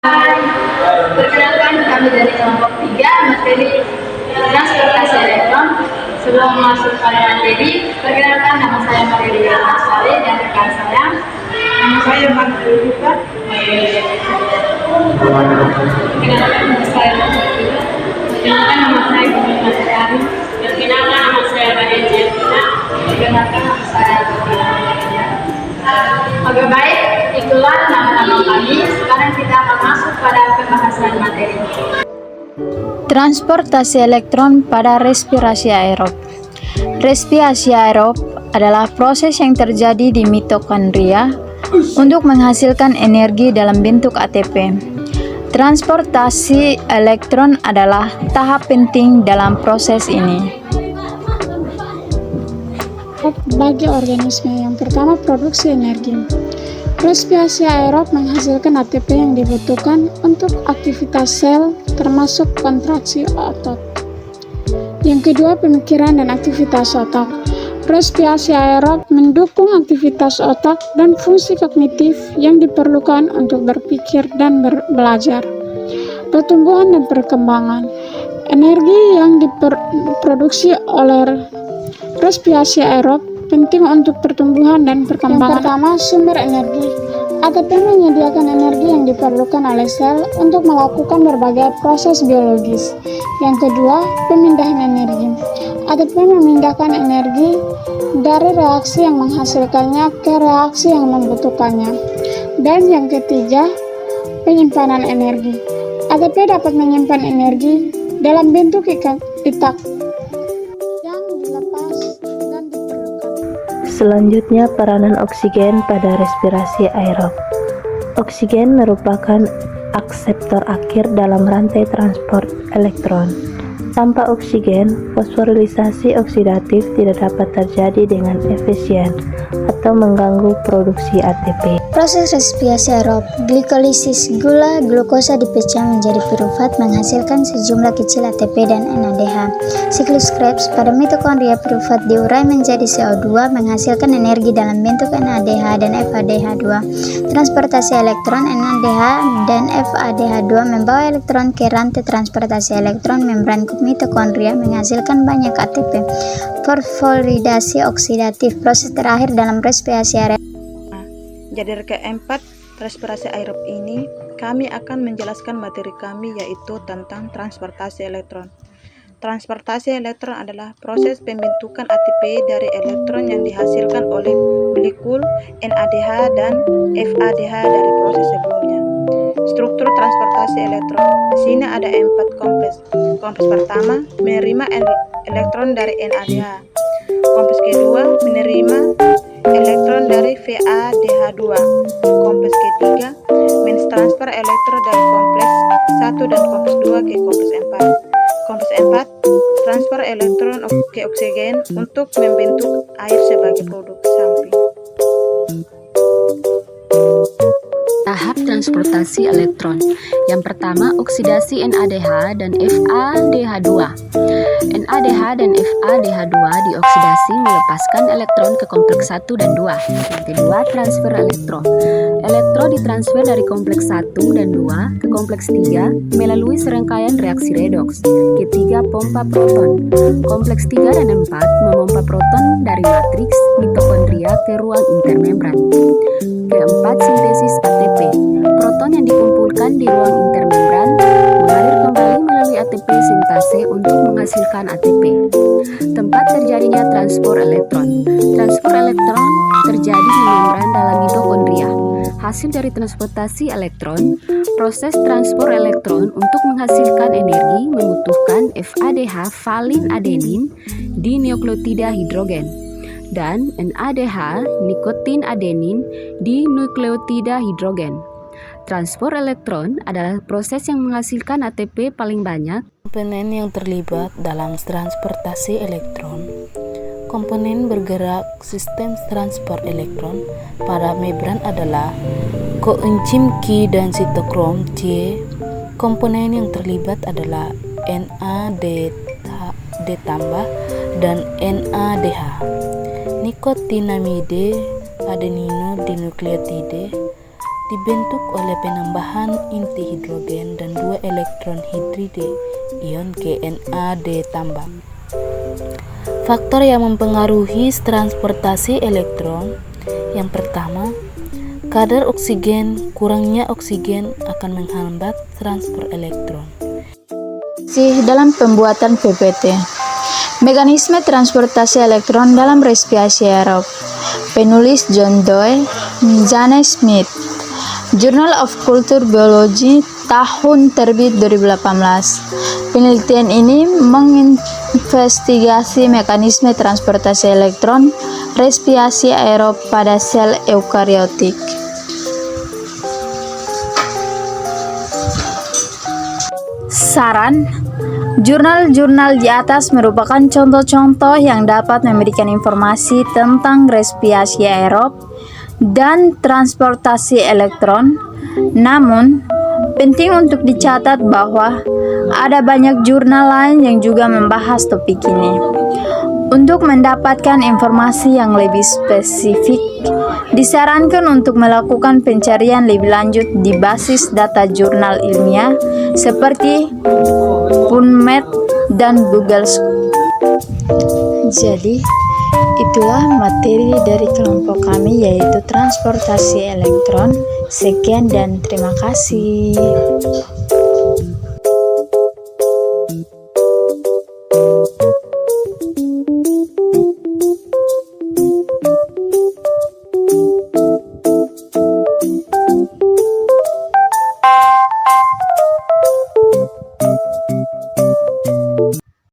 Hai, perkenalkan kami dari kelompok 3 materi transportasi elektron. Sebelum masuk pada materi, perkenalkan nama saya Maria Asari dan rekan saya. Nama saya Maria Rita. Perkenalkan nama saya Maria. Perkenalkan nama saya Bumi Matahari. Perkenalkan nama saya Maria Jepina. Perkenalkan nama saya Maria. Oke baik, itulah nama-nama kami. Sekarang kita akan masuk pada pembahasan materi. Transportasi elektron pada respirasi aerob. Respirasi aerob adalah proses yang terjadi di mitokondria untuk menghasilkan energi dalam bentuk ATP. Transportasi elektron adalah tahap penting dalam proses ini. Bagi organisme yang pertama, produksi energi. Respirasi aerob menghasilkan ATP yang dibutuhkan untuk aktivitas sel, termasuk kontraksi otot. Yang kedua, pemikiran dan aktivitas otak. Respirasi aerob mendukung aktivitas otak dan fungsi kognitif yang diperlukan untuk berpikir dan belajar. Pertumbuhan dan perkembangan. Energi yang diproduksi oleh respirasi aerob penting untuk pertumbuhan dan perkembangan. Yang pertama, sumber energi. ATP menyediakan energi yang diperlukan oleh sel untuk melakukan berbagai proses biologis. Yang kedua, pemindahan energi. ATP memindahkan energi dari reaksi yang menghasilkannya ke reaksi yang membutuhkannya. Dan yang ketiga, penyimpanan energi. ATP dapat menyimpan energi dalam bentuk ikat yang dilepas dan diperlukan. Selanjutnya, peranan oksigen pada respirasi aerob. Oksigen merupakan akseptor akhir dalam rantai transport elektron. Tanpa oksigen, fosforilisasi oksidatif tidak dapat terjadi dengan efisien atau mengganggu produksi ATP. Proses respirasi aerob, glikolisis, gula glukosa dipecah menjadi piruvat menghasilkan sejumlah kecil ATP dan NADH. Siklus Krebs, pada mitokondria piruvat diurai menjadi CO2 menghasilkan energi dalam bentuk NADH dan FADH2. Transportasi elektron, NADH dan FADH2 membawa elektron ke rantai transportasi elektron membran mitokondria menghasilkan banyak ATP. Fosforilasi oksidatif, proses terakhir dalam respirasi aerob. Jadi keempat respirasi aerob ini kami akan menjelaskan materi kami, yaitu tentang transportasi elektron. Transportasi elektron adalah proses pembentukan ATP dari elektron yang dihasilkan oleh molekul NADH dan FADH dari proses sebelumnya. Struktur transportasi elektron. Di sini ada 4 kompleks. Kompleks pertama menerima elektron dari NADH. Kompleks kedua menerima elektron dari FADH2. Kompleks ketiga mentransfer elektron dari kompleks 1 dan kompleks 2 ke kompleks 4. Kompleks 4 transfer elektron ke oksigen untuk membentuk air sebagai produk samping. Tahap transportasi elektron. Yang pertama, oksidasi NADH dan FADH2. NADH dan FADH2 dioksidasi melepaskan elektron ke kompleks 1 dan 2. Yang kedua, transfer elektron. Elektron ditransfer dari kompleks 1 dan 2 ke kompleks 3 melalui serangkaian reaksi redoks. Ketiga, pompa proton. Kompleks 3 dan 4 memompa proton dari matriks mitokondria ke ruang intermembran. Keempat, sintesis ATP. Proton yang dikumpulkan di ruang intermembran mengalir kembali melalui ATP sintase untuk menghasilkan ATP. Tempat terjadinya transport elektron. Transport elektron terjadi di membran dalam mitokondria. Hasil dari transportasi elektron, proses transport elektron untuk menghasilkan energi membutuhkan FADH valin adenin di nukleotida hidrogen dan NADH nikotin adenin di nukleotida hidrogen. Transport elektron adalah proses yang menghasilkan ATP paling banyak. Komponen yang terlibat dalam transportasi elektron. Komponen bergerak sistem transport elektron pada membran adalah koenzim Q dan sitokrom C. Komponen yang terlibat adalah NAD tambah dan NADH. Nikotinamide adenino dinukleotide dibentuk oleh penambahan inti hidrogen dan 2 elektron hidride ion GNAD tambah. Faktor yang mempengaruhi transportasi elektron, yang pertama, kadar oksigen. Kurangnya oksigen akan menghambat transfer elektron. Dalam pembuatan PPT, mekanisme transportasi elektron dalam respirasi aerob. Penulis John Doe, Jane Smith, Journal of Culture Biology, tahun terbit 2018. Penelitian ini menginvestigasi mekanisme transportasi elektron respirasi aerob pada sel eukariotik. Saran, jurnal-jurnal di atas merupakan contoh-contoh yang dapat memberikan informasi tentang respirasi aerob dan transportasi elektron. Namun, penting untuk dicatat bahwa ada banyak jurnal lain yang juga membahas topik ini. Untuk mendapatkan informasi yang lebih spesifik, disarankan untuk melakukan pencarian lebih lanjut di basis data jurnal ilmiah seperti PubMed dan Google Scholar. Jadi, itulah materi dari kelompok kami, yaitu transportasi elektron. Sekian dan terima kasih.